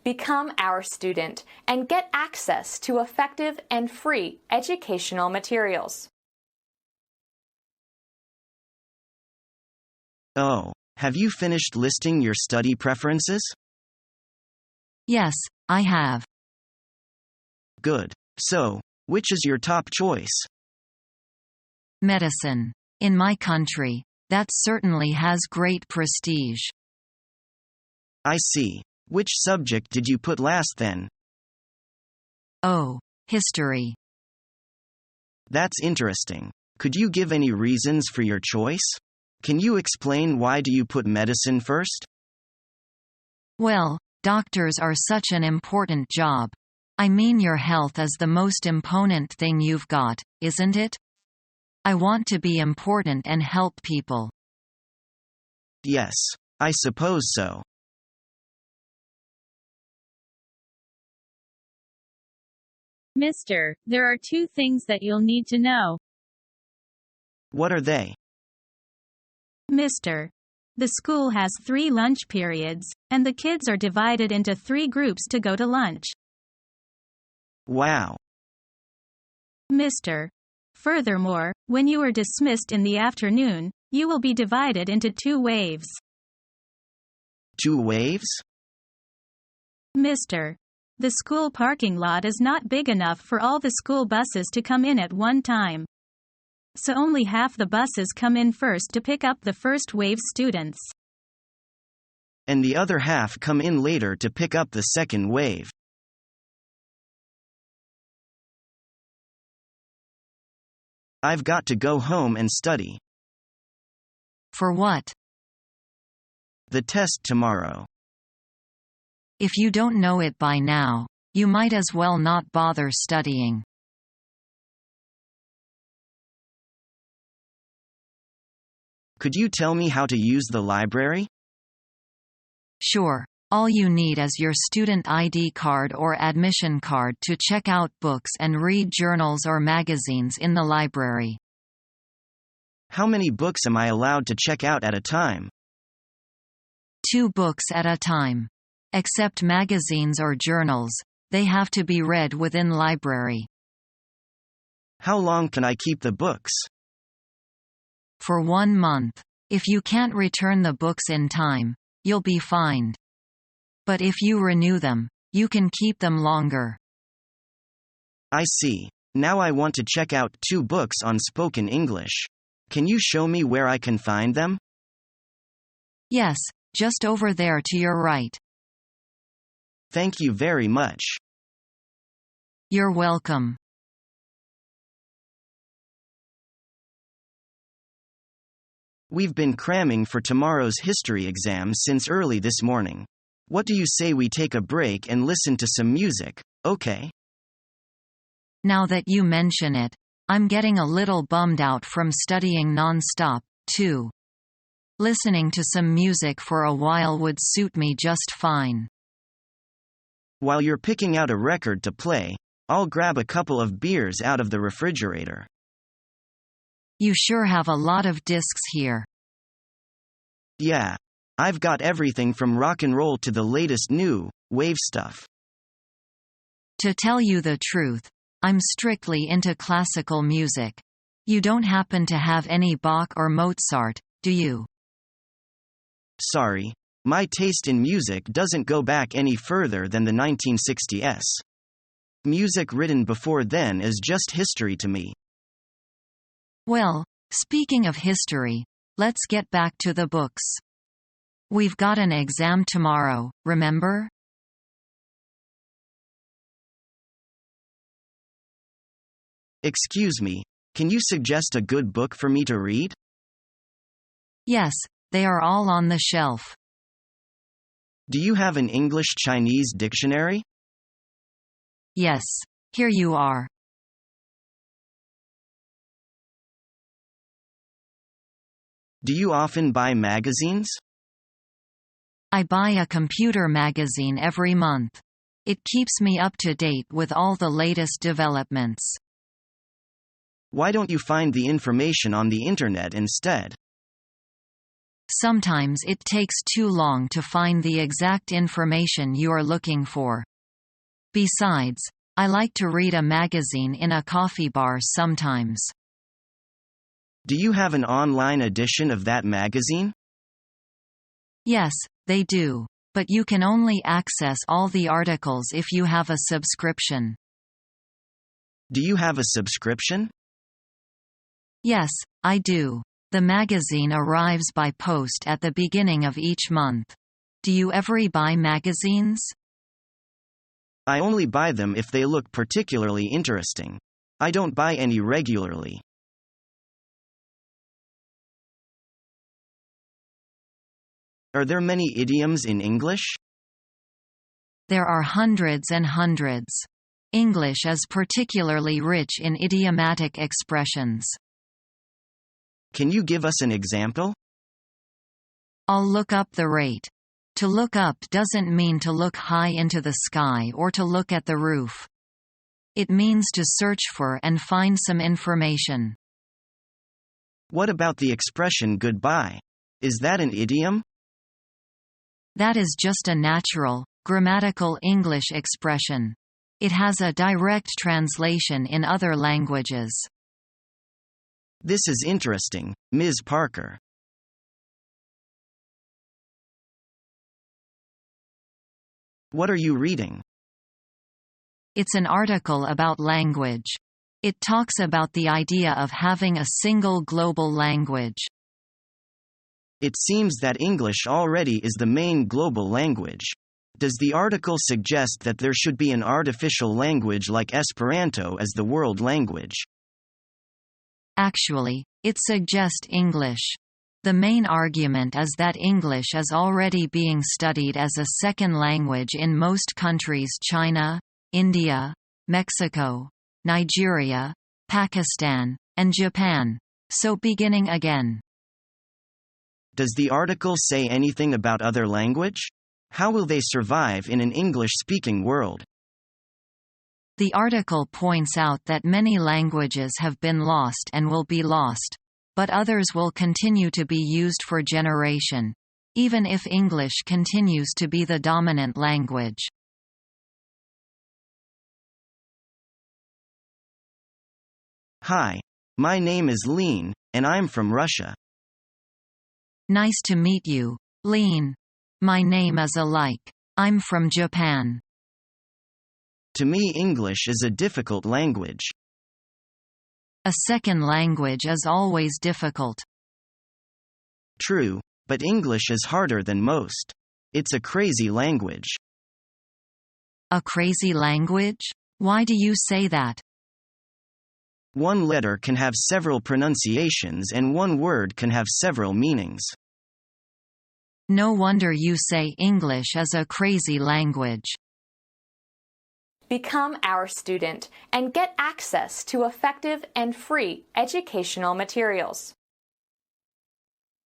Become our student and get access to effective and free educational materials. Oh, have you finished listing your study preferences? Yes, I have. Good. So, which is your top choice? Medicine. In my country, that certainly has great prestige. I see. Which subject did you put last then? Oh, history. That's interesting. Could you give any reasons for your choice? Can you explain why do you put medicine first? Well, doctors are such an important job. I mean, your health is the most important thing you've got, isn't it? I want to be important and help people. Yes, I suppose so. Mister, there are two things that you'll need to know. What are they? Mister, the school has 3 lunch periods, and the kids are divided into 3 groups to go to lunch. Wow. Mister, furthermore, when you are dismissed in the afternoon, you will be divided into 2 waves. 2 waves? Mister, the school parking lot is not big enough for all the school buses to come in at one time. So only half the buses come in first to pick up the first wave students. And the other half come in later to pick up the second wave. I've got to go home and study. For what? The test tomorrow. If you don't know it by now, you might as well not bother studying. Could you tell me how to use the library? Sure. All you need is your student ID card or admission card to check out books and read journals or magazines in the library. How many books am I allowed to check out at a time? 2 books at a time. Except magazines or journals, they have to be read within library. How long can I keep the books? For 1 month. If you can't return the books in time, you'll be fined. But if you renew them, you can keep them longer. I see. Now I want to check out 2 books on spoken English. Can you show me where I can find them? Yes, just over there to your right. Thank you very much. You're welcome. We've been cramming for tomorrow's history exam since early this morning. What do you say we take a break and listen to some music, okay? Now that you mention it, I'm getting a little bummed out from studying non-stop, too. Listening to some music for a while would suit me just fine. While you're picking out a record to play, I'll grab a couple of beers out of the refrigerator. You sure have a lot of discs here. Yeah. I've got everything from rock and roll to the latest new wave stuff. To tell you the truth, I'm strictly into classical music. You don't happen to have any Bach or Mozart, do you? Sorry, my taste in music doesn't go back any further than the 1960s. Music written before then is just history to me. Well, speaking of history, let's get back to the books. We've got an exam tomorrow, remember? Excuse me, can you suggest a good book for me to read? Yes, they are all on the shelf. Do you have an English-Chinese dictionary? Yes, here you are. Do you often buy magazines? I buy a computer magazine every month. It keeps me up to date with all the latest developments. Why don't you find the information on the internet instead? Sometimes it takes too long to find the exact information you are looking for. Besides, I like to read a magazine in a coffee bar sometimes. Do you have an online edition of that magazine? Yes, they do. But you can only access all the articles if you have a subscription. Do you have a subscription? Yes, I do. The magazine arrives by post at the beginning of each month. Do you ever buy magazines? I only buy them if they look particularly interesting. I don't buy any regularly. Are there many idioms in English? There are hundreds and hundreds. English is particularly rich in idiomatic expressions. Can you give us an example? I'll look up the rate. To look up doesn't mean to look high into the sky or to look at the roof. It means to search for and find some information. What about the expression goodbye? Is that an idiom? That is just a natural, grammatical English expression. It has a direct translation in other languages. This is interesting, Ms. Parker. What are you reading? It's an article about language. It talks about the idea of having a single global language. It seems that English already is the main global language. Does the article suggest that there should be an artificial language like Esperanto as the world language? Actually, it suggests English. The main argument is that English is already being studied as a second language in most countries: China, India, Mexico, Nigeria, Pakistan, and Japan. So beginning again. Does the article say anything about other language? How will they survive in an English-speaking world? The article points out that many languages have been lost and will be lost, but others will continue to be used for generation, even if English continues to be the dominant language. Hi. My name is Lean, and I'm from Russia. Nice to meet you, Lean. My name is Alike. I'm from Japan. To me, English is a difficult language. A second language is always difficult. True, but English is harder than most. It's a crazy language. A crazy language? Why do you say that? One letter can have several pronunciations and one word can have several meanings. No wonder you say English is a crazy language. Become our student and get access to effective and free educational materials.